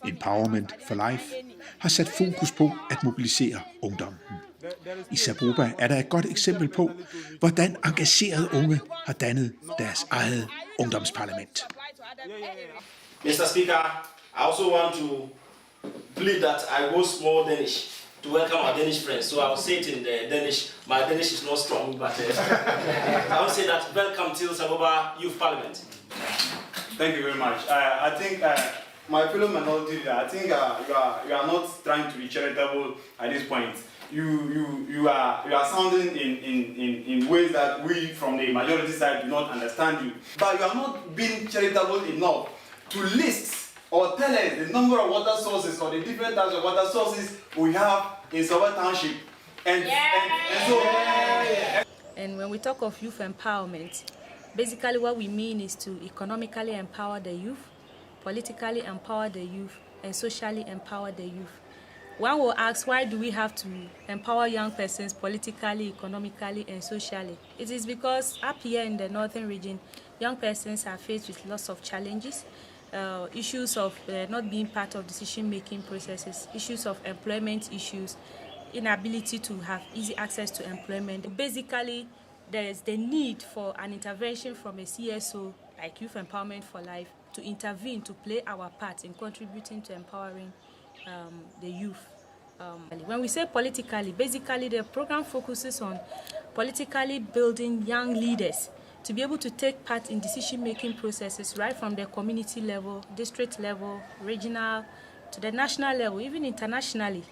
Empowerment for Life har sat fokus på at mobilisere ungdommen. I Saboba er der et godt eksempel på, hvordan engagerede unge har dannet deres eget ungdomsparlament. Mr. Speaker, I also want to plead that I go small Danish to welcome our Danish friends. So I will say it in Danish. My Danish is not strong, but I will say that welcome to Saboba Youth Parliament. Thank you very much. I think my fellow minority, I think you are not trying to be charitable at this point. You are sounding in ways that we from the majority side do not understand you. But you are not being charitable enough to list or tell us the number of water sources or the different types of water sources we have in Saboba Township. And when we talk of youth empowerment, basically what we mean is to economically empower the youth, politically empower the youth, and socially empower the youth. One will ask, why do we have to empower young persons politically, economically, and socially? It is because up here in the northern region, young persons are faced with lots of challenges, issues of not being part of decision-making processes, issues of employment issues, inability to have easy access to employment. Basically, there is the need for an intervention from a CSO, like Youth Empowerment for Life, to intervene, to play our part in contributing to empowering the youth. When we say politically, basically the program focuses on politically building young leaders to be able to take part in decision-making processes right from the community level, district level, regional, to the national level, even internationally.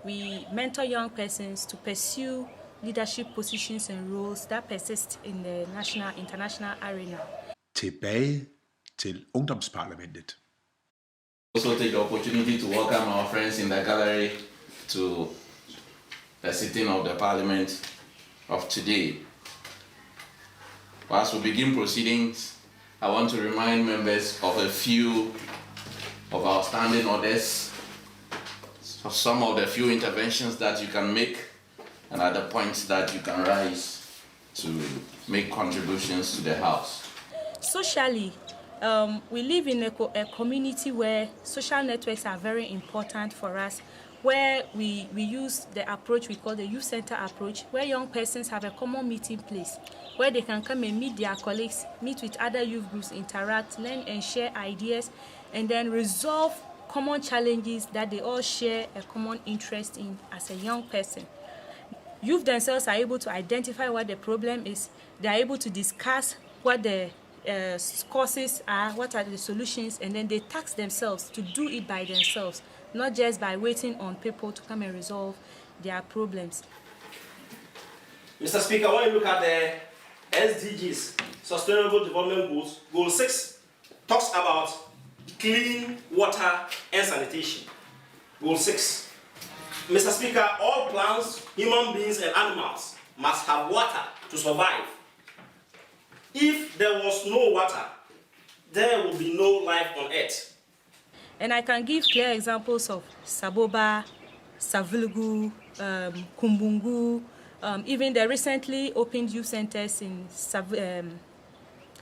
We mentor young persons to pursue leadership positions and roles that persist in the national, international arena. Tilbage til Ungdomsparlamentet. Also take the opportunity to welcome our friends in the gallery to the sitting of the Parliament of today. As we begin proceedings, I want to remind members of a few of our standing orders, of some of the few interventions that you can make, and other points that you can rise to make contributions to the House. Socially, we live in a community where social networks are very important for us, where we use the approach we call the youth center approach, where young persons have a common meeting place, where they can come and meet their colleagues, meet with other youth groups, interact, learn and share ideas, and then resolve common challenges that they all share a common interest in as a young person. Youth themselves are able to identify what the problem is. They are able to discuss what the causes are, what are the solutions, and then they task themselves to do it by themselves, not just by waiting on people to come and resolve their problems. Mr. Speaker, when you look at the SDGs, Sustainable Development Goals, Goal 6 talks about clean water and sanitation. Goal 6. Mr. Speaker, all plants, human beings and animals must have water to survive. If there was no water, there would be no life on earth. And I can give clear examples of Saboba, Savulgu, Kumbungu, even the recently opened youth centers in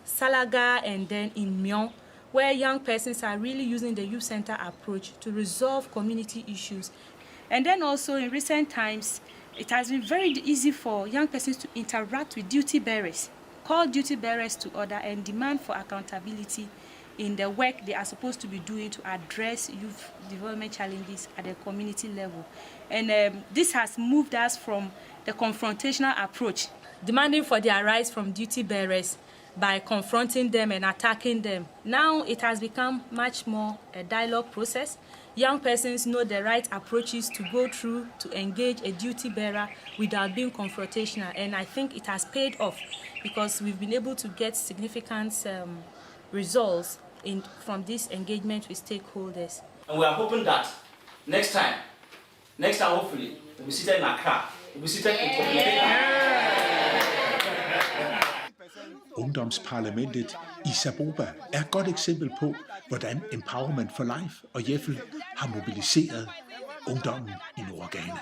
Salaga and then in Myon, where young persons are really using the youth center approach to resolve community issues. And then also in recent times, it has been very easy for young persons to interact with duty bearers, call duty bearers to order and demand for accountability in the work they are supposed to be doing to address youth development challenges at the community level. And this has moved us from the confrontational approach, demanding for their rights from duty bearers by confronting them and attacking them. Now it has become much more a dialogue process. Young persons know the right approaches to go through to engage a duty bearer without being confrontational, and I think it has paid off because we've been able to get significant results from this engagement with stakeholders. And we are hoping that next time hopefully, we'll be seated in Accra, we'll be seated in Copenhagen. Ungdomsparlamentet i Saboba er et godt eksempel på, hvordan Empowerment for Life og Jeffel har mobiliseret ungdommen i Nordghana.